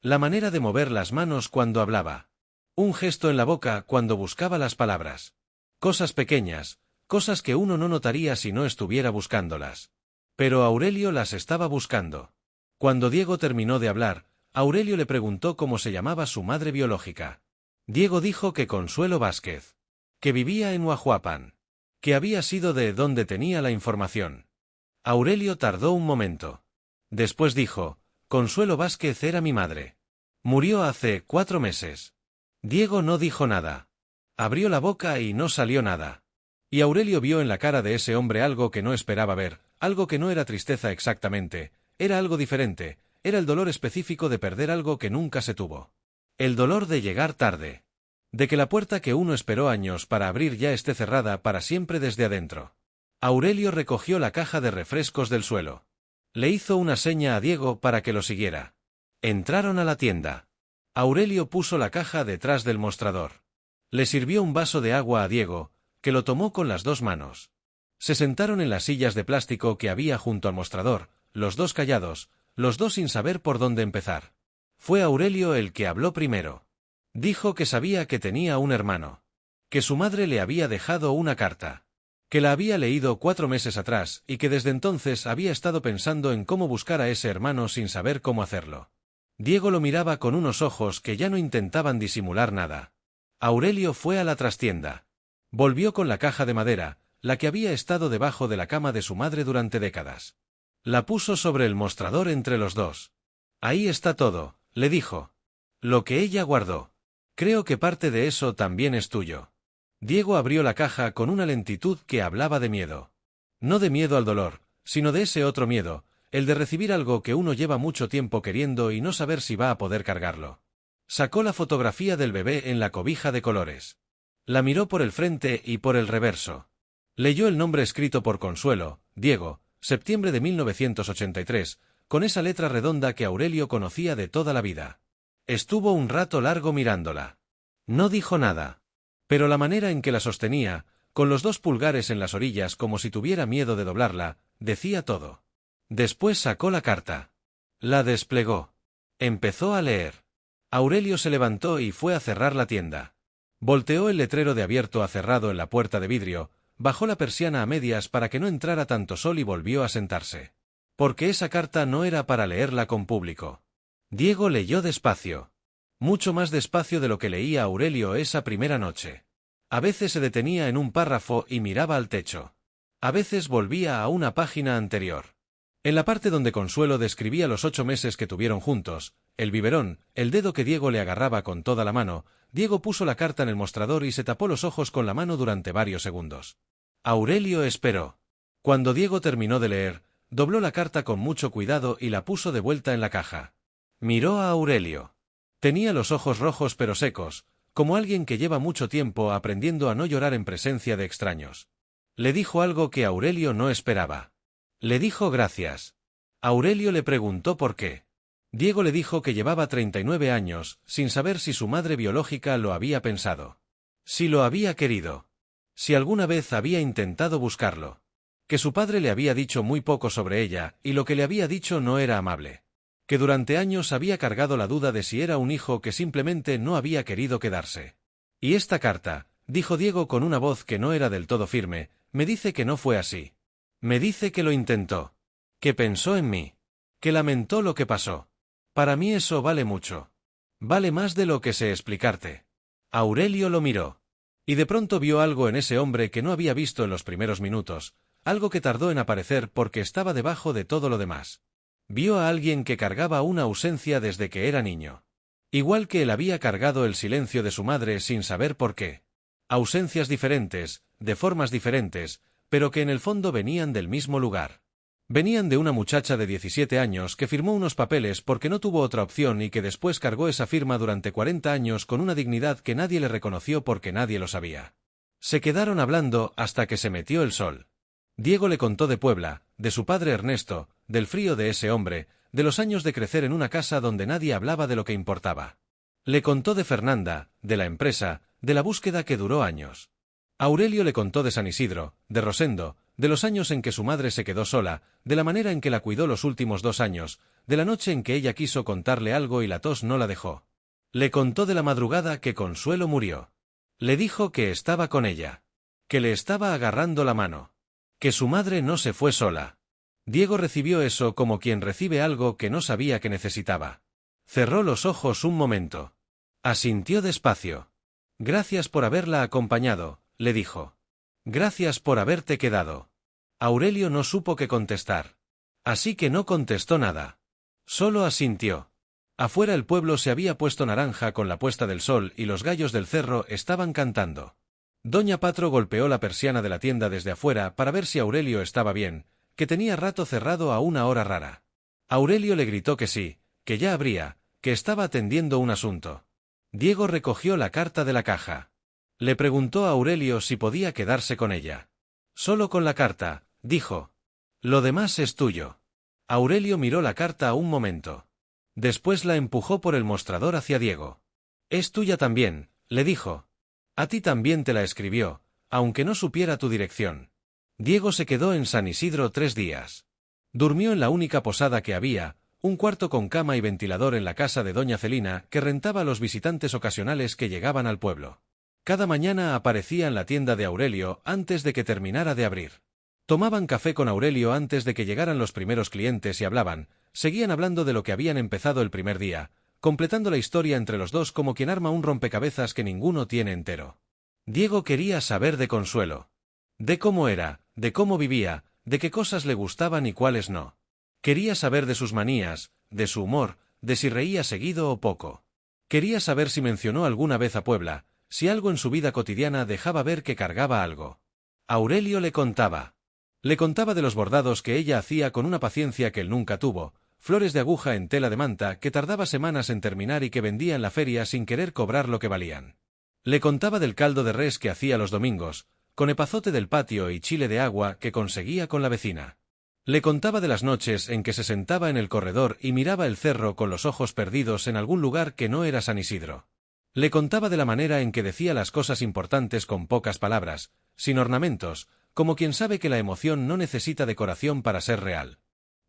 La manera de mover las manos cuando hablaba. Un gesto en la boca cuando buscaba las palabras. Cosas pequeñas, cosas que uno no notaría si no estuviera buscándolas. Pero Aurelio las estaba buscando. Cuando Diego terminó de hablar, Aurelio le preguntó cómo se llamaba su madre biológica. Diego dijo que Consuelo Vázquez. Que vivía en Huajuapan. Que había sido de donde tenía la información. Aurelio tardó un momento. Después dijo, Consuelo Vázquez era mi madre. Murió hace 4 meses. Diego no dijo nada. Abrió la boca y no salió nada. Y Aurelio vio en la cara de ese hombre algo que no esperaba ver, algo que no era tristeza exactamente, era algo diferente, era el dolor específico de perder algo que nunca se tuvo. El dolor de llegar tarde. De que la puerta que uno esperó años para abrir ya esté cerrada para siempre desde adentro. Aurelio recogió la caja de refrescos del suelo. Le hizo una seña a Diego para que lo siguiera. Entraron a la tienda. Aurelio puso la caja detrás del mostrador. Le sirvió un vaso de agua a Diego, que lo tomó con las 2 manos. Se sentaron en las sillas de plástico que había junto al mostrador, los dos callados, los dos sin saber por dónde empezar. Fue Aurelio el que habló primero. Dijo que sabía que tenía un hermano. Que su madre le había dejado una carta. Que la había leído 4 meses atrás y que desde entonces había estado pensando en cómo buscar a ese hermano sin saber cómo hacerlo. Diego lo miraba con unos ojos que ya no intentaban disimular nada. Aurelio fue a la trastienda. Volvió con la caja de madera, la que había estado debajo de la cama de su madre durante décadas. La puso sobre el mostrador entre los dos. Ahí está todo, le dijo. Lo que ella guardó. Creo que parte de eso también es tuyo. Diego abrió la caja con una lentitud que hablaba de miedo. No de miedo al dolor, sino de ese otro miedo, el de recibir algo que uno lleva mucho tiempo queriendo y no saber si va a poder cargarlo. Sacó la fotografía del bebé en la cobija de colores. La miró por el frente y por el reverso. Leyó el nombre escrito por Consuelo, Diego, septiembre de 1983, con esa letra redonda que Aurelio conocía de toda la vida. Estuvo un rato largo mirándola. No dijo nada. Pero la manera en que la sostenía, con los 2 pulgares en las orillas como si tuviera miedo de doblarla, decía todo. Después sacó la carta. La desplegó. Empezó a leer. Aurelio se levantó y fue a cerrar la tienda. Volteó el letrero de abierto a cerrado en la puerta de vidrio, bajó la persiana a medias para que no entrara tanto sol y volvió a sentarse. Porque esa carta no era para leerla con público. Diego leyó despacio. Mucho más despacio de lo que leía Aurelio esa primera noche. A veces se detenía en un párrafo y miraba al techo. A veces volvía a una página anterior. En la parte donde Consuelo describía los 8 meses que tuvieron juntos, el biberón, el dedo que Diego le agarraba con toda la mano, Diego puso la carta en el mostrador y se tapó los ojos con la mano durante varios segundos. Aurelio esperó. Cuando Diego terminó de leer, dobló la carta con mucho cuidado y la puso de vuelta en la caja. Miró a Aurelio. Tenía los ojos rojos pero secos, como alguien que lleva mucho tiempo aprendiendo a no llorar en presencia de extraños. Le dijo algo que Aurelio no esperaba. Le dijo gracias. Aurelio le preguntó por qué. Diego le dijo que llevaba 39 años, sin saber si su madre biológica lo había pensado. Si lo había querido. Si alguna vez había intentado buscarlo. Que su padre le había dicho muy poco sobre ella, y lo que le había dicho no era amable. Que durante años había cargado la duda de si era un hijo que simplemente no había querido quedarse. Y esta carta, dijo Diego con una voz que no era del todo firme, me dice que no fue así. Me dice que lo intentó. Que pensó en mí. Que lamentó lo que pasó. Para mí eso vale mucho. Vale más de lo que sé explicarte. Aurelio lo miró. Y de pronto vio algo en ese hombre que no había visto en los primeros minutos, algo que tardó en aparecer porque estaba debajo de todo lo demás. Vio a alguien que cargaba una ausencia desde que era niño. Igual que él había cargado el silencio de su madre sin saber por qué. Ausencias diferentes, de formas diferentes, pero que en el fondo venían del mismo lugar. Venían de una muchacha de 17 años que firmó unos papeles porque no tuvo otra opción y que después cargó esa firma durante 40 años con una dignidad que nadie le reconoció porque nadie lo sabía. Se quedaron hablando hasta que se metió el sol. Diego le contó de Puebla, de su padre Ernesto, del frío de ese hombre, de los años de crecer en una casa donde nadie hablaba de lo que importaba. Le contó de Fernanda, de la empresa, de la búsqueda que duró años. Aurelio le contó de San Isidro, de Rosendo, de los años en que su madre se quedó sola, de la manera en que la cuidó los últimos 2 años, de la noche en que ella quiso contarle algo y la tos no la dejó. Le contó de la madrugada que Consuelo murió. Le dijo que estaba con ella. Que le estaba agarrando la mano. Que su madre no se fue sola. Diego recibió eso como quien recibe algo que no sabía que necesitaba. Cerró los ojos un momento. Asintió despacio. Gracias por haberla acompañado, le dijo. Gracias por haberte quedado. Aurelio no supo qué contestar. Así que no contestó nada. Solo asintió. Afuera el pueblo se había puesto naranja con la puesta del sol y los gallos del cerro estaban cantando. Doña Patro golpeó la persiana de la tienda desde afuera para ver si Aurelio estaba bien, que tenía rato cerrado a una hora rara. Aurelio le gritó que sí, que ya abría, que estaba atendiendo un asunto. Diego recogió la carta de la caja. Le preguntó a Aurelio si podía quedarse con ella. Solo con la carta, dijo. Lo demás es tuyo. Aurelio miró la carta un momento. Después la empujó por el mostrador hacia Diego. Es tuya también, le dijo. A ti también te la escribió, aunque no supiera tu dirección. Diego se quedó en San Isidro 3 días. Durmió en la única posada que había, un cuarto con cama y ventilador en la casa de doña Celina que rentaba a los visitantes ocasionales que llegaban al pueblo. Cada mañana aparecía en la tienda de Aurelio antes de que terminara de abrir. Tomaban café con Aurelio antes de que llegaran los primeros clientes y hablaban, seguían hablando de lo que habían empezado el primer día, completando la historia entre los dos como quien arma un rompecabezas que ninguno tiene entero. Diego quería saber de Consuelo. De cómo era, de cómo vivía, de qué cosas le gustaban y cuáles no. Quería saber de sus manías, de su humor, de si reía seguido o poco. Quería saber si mencionó alguna vez a Puebla, si algo en su vida cotidiana dejaba ver que cargaba algo. Aurelio le contaba. Le contaba de los bordados que ella hacía con una paciencia que él nunca tuvo, flores de aguja en tela de manta que tardaba semanas en terminar y que vendía en la feria sin querer cobrar lo que valían. Le contaba del caldo de res que hacía los domingos, con epazote del patio y chile de agua que conseguía con la vecina. Le contaba de las noches en que se sentaba en el corredor y miraba el cerro con los ojos perdidos en algún lugar que no era San Isidro. Le contaba de la manera en que decía las cosas importantes con pocas palabras, sin ornamentos, como quien sabe que la emoción no necesita decoración para ser real.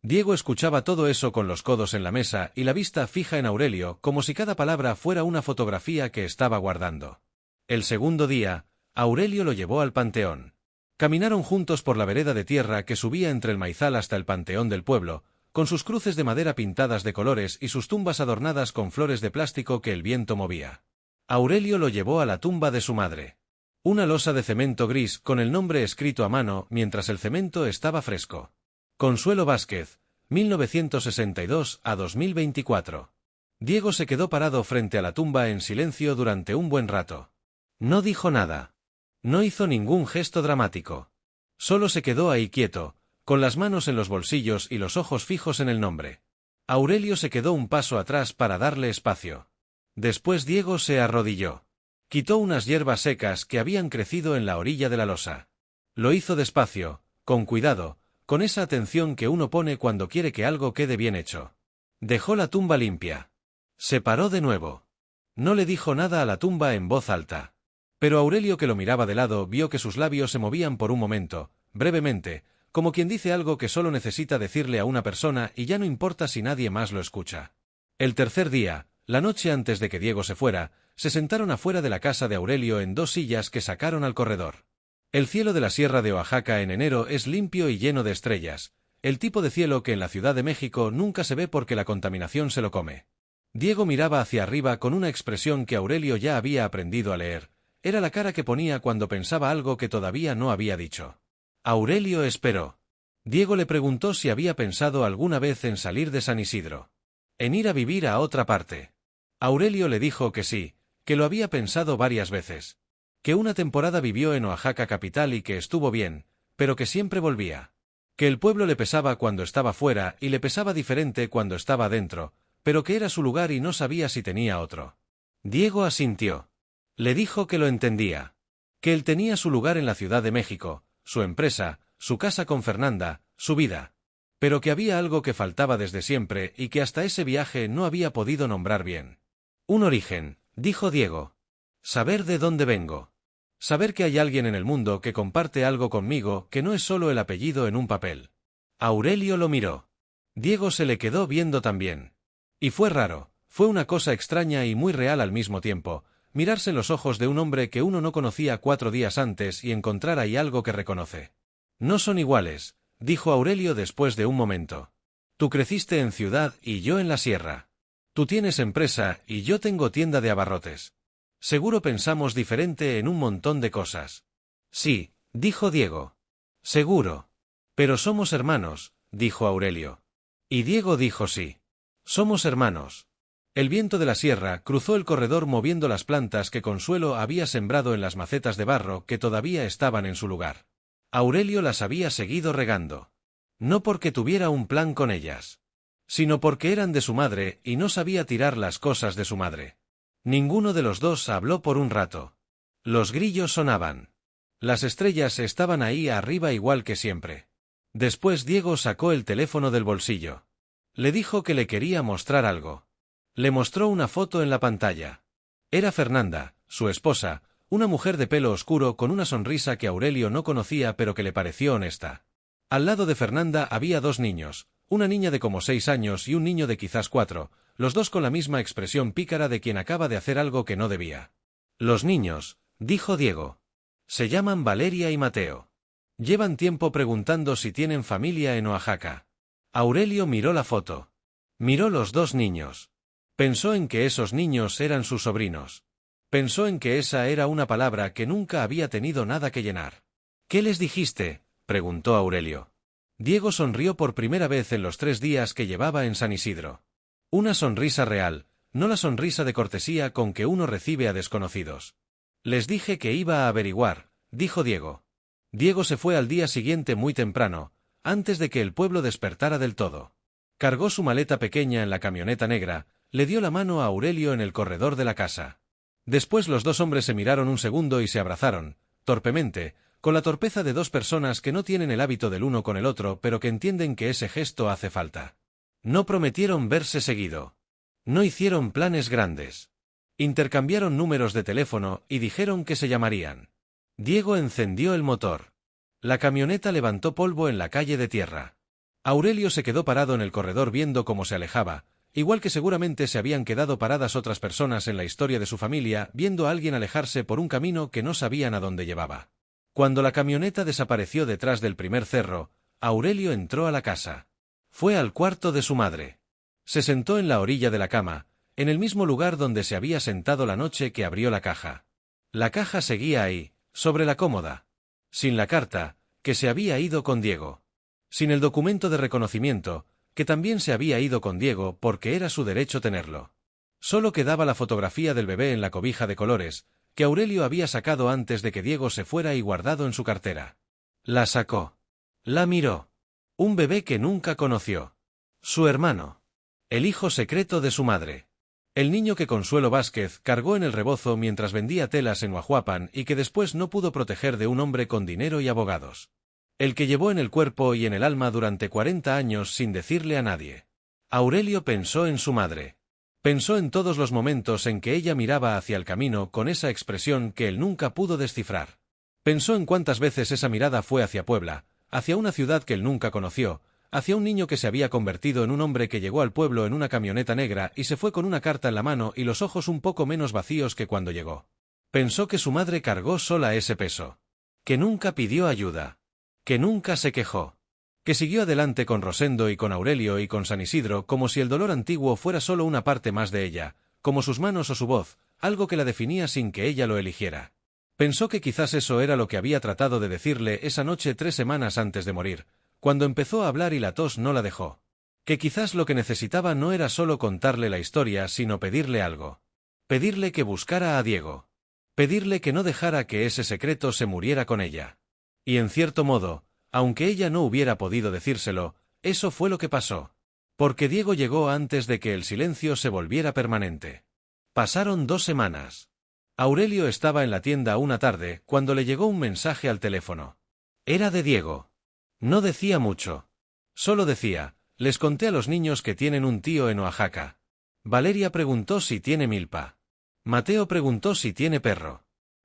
Diego escuchaba todo eso con los codos en la mesa y la vista fija en Aurelio, como si cada palabra fuera una fotografía que estaba guardando. El segundo día, Aurelio lo llevó al panteón. Caminaron juntos por la vereda de tierra que subía entre el maizal hasta el panteón del pueblo, con sus cruces de madera pintadas de colores y sus tumbas adornadas con flores de plástico que el viento movía. Aurelio lo llevó a la tumba de su madre. Una losa de cemento gris con el nombre escrito a mano mientras el cemento estaba fresco. Consuelo Vázquez, 1962 a 2024. Diego se quedó parado frente a la tumba en silencio durante un buen rato. No dijo nada. No hizo ningún gesto dramático. Solo se quedó ahí quieto, con las manos en los bolsillos y los ojos fijos en el nombre. Aurelio se quedó un paso atrás para darle espacio. Después Diego se arrodilló. Quitó unas hierbas secas que habían crecido en la orilla de la losa. Lo hizo despacio, con cuidado, con esa atención que uno pone cuando quiere que algo quede bien hecho. Dejó la tumba limpia. Se paró de nuevo. No le dijo nada a la tumba en voz alta. Pero Aurelio, que lo miraba de lado, vio que sus labios se movían por un momento, brevemente, como quien dice algo que solo necesita decirle a una persona y ya no importa si nadie más lo escucha. El tercer día, la noche antes de que Diego se fuera, se sentaron afuera de la casa de Aurelio en dos sillas que sacaron al corredor. El cielo de la Sierra de Oaxaca en enero es limpio y lleno de estrellas, el tipo de cielo que en la Ciudad de México nunca se ve porque la contaminación se lo come. Diego miraba hacia arriba con una expresión que Aurelio ya había aprendido a leer. Era la cara que ponía cuando pensaba algo que todavía no había dicho. Aurelio esperó. Diego le preguntó si había pensado alguna vez en salir de San Isidro. En ir a vivir a otra parte. Aurelio le dijo que sí, que lo había pensado varias veces. Que una temporada vivió en Oaxaca capital y que estuvo bien, pero que siempre volvía. Que el pueblo le pesaba cuando estaba fuera y le pesaba diferente cuando estaba dentro, pero que era su lugar y no sabía si tenía otro. Diego asintió. Le dijo que lo entendía. Que él tenía su lugar en la Ciudad de México, su empresa, su casa con Fernanda, su vida. Pero que había algo que faltaba desde siempre y que hasta ese viaje no había podido nombrar bien. Un origen, dijo Diego. Saber de dónde vengo. Saber que hay alguien en el mundo que comparte algo conmigo que no es solo el apellido en un papel. Aurelio lo miró. Diego se le quedó viendo también. Y fue raro, fue una cosa extraña y muy real al mismo tiempo, mirarse en los ojos de un hombre que uno no conocía 4 días antes y encontrar ahí algo que reconoce. No son iguales, dijo Aurelio después de un momento. Tú creciste en ciudad y yo en la sierra. Tú tienes empresa y yo tengo tienda de abarrotes. Seguro pensamos diferente en un montón de cosas. Sí, dijo Diego. Seguro. Pero somos hermanos, dijo Aurelio. Y Diego dijo sí. Somos hermanos. El viento de la sierra cruzó el corredor moviendo las plantas que Consuelo había sembrado en las macetas de barro que todavía estaban en su lugar. Aurelio las había seguido regando. No porque tuviera un plan con ellas, sino porque eran de su madre y no sabía tirar las cosas de su madre. Ninguno de los dos habló por un rato. Los grillos sonaban. Las estrellas estaban ahí arriba igual que siempre. Después Diego sacó el teléfono del bolsillo. Le dijo que le quería mostrar algo. Le mostró una foto en la pantalla. Era Fernanda, su esposa, una mujer de pelo oscuro con una sonrisa que Aurelio no conocía pero que le pareció honesta. Al lado de Fernanda había 2 niños, una niña de como 6 años y un niño de quizás 4, los dos con la misma expresión pícara de quien acaba de hacer algo que no debía. Los niños, dijo Diego. Se llaman Valeria y Mateo. Llevan tiempo preguntando si tienen familia en Oaxaca. Aurelio miró la foto. Miró los 2 niños. Pensó en que esos niños eran sus sobrinos. Pensó en que esa era una palabra que nunca había tenido nada que llenar. ¿Qué les dijiste?, preguntó Aurelio. Diego sonrió por primera vez en los 3 días que llevaba en San Isidro. Una sonrisa real, no la sonrisa de cortesía con que uno recibe a desconocidos. Les dije que iba a averiguar, dijo Diego. Diego se fue al día siguiente muy temprano, antes de que el pueblo despertara del todo. Cargó su maleta pequeña en la camioneta negra, le dio la mano a Aurelio en el corredor de la casa. Después los dos hombres se miraron un segundo y se abrazaron, torpemente, con la torpeza de dos personas que no tienen el hábito del uno con el otro pero que entienden que ese gesto hace falta. No prometieron verse seguido. No hicieron planes grandes. Intercambiaron números de teléfono y dijeron que se llamarían. Diego encendió el motor. La camioneta levantó polvo en la calle de tierra. Aurelio se quedó parado en el corredor viendo cómo se alejaba, igual que seguramente se habían quedado paradas otras personas en la historia de su familia viendo a alguien alejarse por un camino que no sabían a dónde llevaba. Cuando la camioneta desapareció detrás del primer cerro, Aurelio entró a la casa. Fue al cuarto de su madre. Se sentó en la orilla de la cama, en el mismo lugar donde se había sentado la noche que abrió la caja. La caja seguía ahí, sobre la cómoda. Sin la carta, que se había ido con Diego. Sin el documento de reconocimiento, que también se había ido con Diego porque era su derecho tenerlo. Solo quedaba la fotografía del bebé en la cobija de colores, que Aurelio había sacado antes de que Diego se fuera y guardado en su cartera. La sacó. La miró. Un bebé que nunca conoció. Su hermano. El hijo secreto de su madre. El niño que Consuelo Vázquez cargó en el rebozo mientras vendía telas en Huajuapan y que después no pudo proteger de un hombre con dinero y abogados. El que llevó en el cuerpo y en el alma durante 40 años sin decirle a nadie. Aurelio pensó en su madre. Pensó en todos los momentos en que ella miraba hacia el camino con esa expresión que él nunca pudo descifrar. Pensó en cuántas veces esa mirada fue hacia Puebla, hacia una ciudad que él nunca conoció, hacia un niño que se había convertido en un hombre que llegó al pueblo en una camioneta negra y se fue con una carta en la mano y los ojos un poco menos vacíos que cuando llegó. Pensó que su madre cargó sola ese peso. Que nunca pidió ayuda. Que nunca se quejó. Que siguió adelante con Rosendo y con Aurelio y con San Isidro como si el dolor antiguo fuera solo una parte más de ella, como sus manos o su voz, algo que la definía sin que ella lo eligiera. Pensó que quizás eso era lo que había tratado de decirle esa noche 3 semanas antes de morir, cuando empezó a hablar y la tos no la dejó. Que quizás lo que necesitaba no era solo contarle la historia sino pedirle algo. Pedirle que buscara a Diego. Pedirle que no dejara que ese secreto se muriera con ella. Y en cierto modo, aunque ella no hubiera podido decírselo, eso fue lo que pasó. Porque Diego llegó antes de que el silencio se volviera permanente. Pasaron 2 semanas. Aurelio estaba en la tienda una tarde cuando le llegó un mensaje al teléfono. Era de Diego. No decía mucho. Solo decía, les conté a los niños que tienen un tío en Oaxaca. Valeria preguntó si tiene milpa. Mateo preguntó si tiene perro.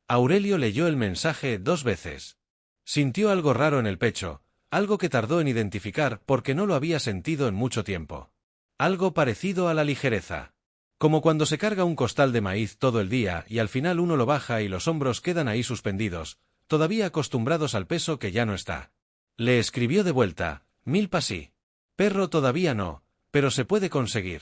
Aurelio leyó el mensaje 2 veces. Sintió algo raro en el pecho, algo que tardó en identificar porque no lo había sentido en mucho tiempo. Algo parecido a la ligereza. Como cuando se carga un costal de maíz todo el día y al final uno lo baja y los hombros quedan ahí suspendidos, todavía acostumbrados al peso que ya no está. Le escribió de vuelta, milpa sí. Perro todavía no, pero se puede conseguir.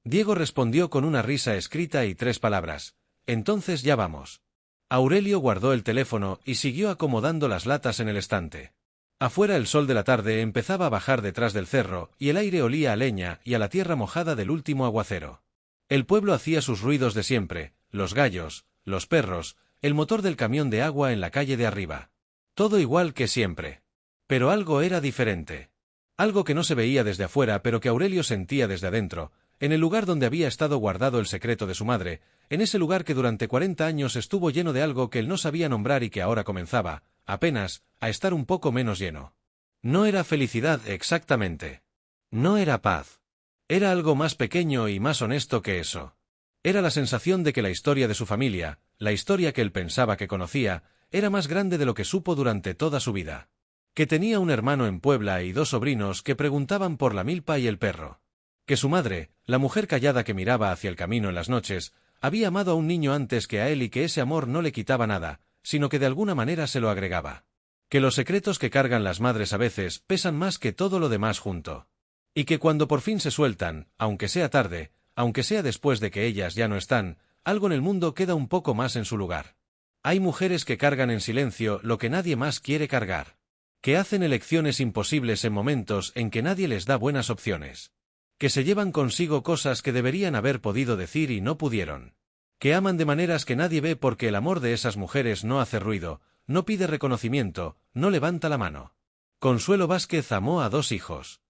Diego respondió con una risa escrita y 3 palabras. Entonces ya vamos. Aurelio guardó el teléfono y siguió acomodando las latas en el estante. Afuera el sol de la tarde empezaba a bajar detrás del cerro y el aire olía a leña y a la tierra mojada del último aguacero. El pueblo hacía sus ruidos de siempre, los gallos, los perros, el motor del camión de agua en la calle de arriba. Todo igual que siempre. Pero algo era diferente. Algo que no se veía desde afuera pero que Aurelio sentía desde adentro, en el lugar donde había estado guardado el secreto de su madre, en ese lugar que durante 40 años estuvo lleno de algo que él no sabía nombrar y que ahora comenzaba, apenas, a estar un poco menos lleno. No era felicidad exactamente. No era paz. Era algo más pequeño y más honesto que eso. Era la sensación de que la historia de su familia, la historia que él pensaba que conocía, era más grande de lo que supo durante toda su vida. Que tenía un hermano en Puebla y 2 sobrinos que preguntaban por la milpa y el perro. Que su madre, la mujer callada que miraba hacia el camino en las noches, había amado a un niño antes que a él y que ese amor no le quitaba nada, sino que de alguna manera se lo agregaba. Que los secretos que cargan las madres a veces pesan más que todo lo demás junto. Y que cuando por fin se sueltan, aunque sea tarde, aunque sea después de que ellas ya no están, algo en el mundo queda un poco más en su lugar. Hay mujeres que cargan en silencio lo que nadie más quiere cargar. Que hacen elecciones imposibles en momentos en que nadie les da buenas opciones. Que se llevan consigo cosas que deberían haber podido decir y no pudieron. Que aman de maneras que nadie ve porque el amor de esas mujeres no hace ruido, no pide reconocimiento, no levanta la mano. Consuelo Vázquez amó a 2 hijos.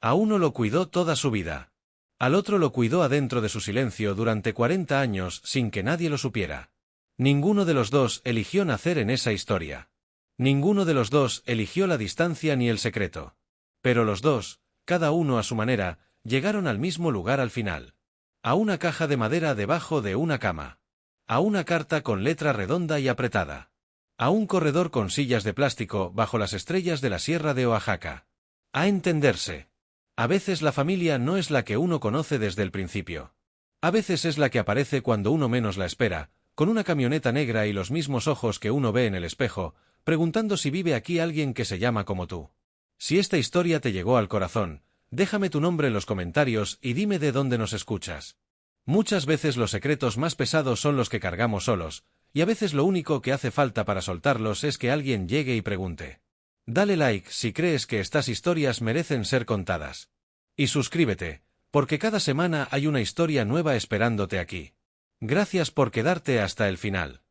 A uno lo cuidó toda su vida. Al otro lo cuidó adentro de su silencio durante 40 años sin que nadie lo supiera. Ninguno de los dos eligió nacer en esa historia. Ninguno de los dos eligió la distancia ni el secreto. Pero los dos, cada uno a su manera, llegaron al mismo lugar al final. A una caja de madera debajo de una cama. A una carta con letra redonda y apretada. A un corredor con sillas de plástico bajo las estrellas de la Sierra de Oaxaca. A entenderse. A veces la familia no es la que uno conoce desde el principio. A veces es la que aparece cuando uno menos la espera, con una camioneta negra y los mismos ojos que uno ve en el espejo, preguntando si vive aquí alguien que se llama como tú. Si esta historia te llegó al corazón, déjame tu nombre en los comentarios y dime de dónde nos escuchas. Muchas veces los secretos más pesados son los que cargamos solos, y a veces lo único que hace falta para soltarlos es que alguien llegue y pregunte. Dale like si crees que estas historias merecen ser contadas. Y suscríbete, porque cada semana hay una historia nueva esperándote aquí. Gracias por quedarte hasta el final.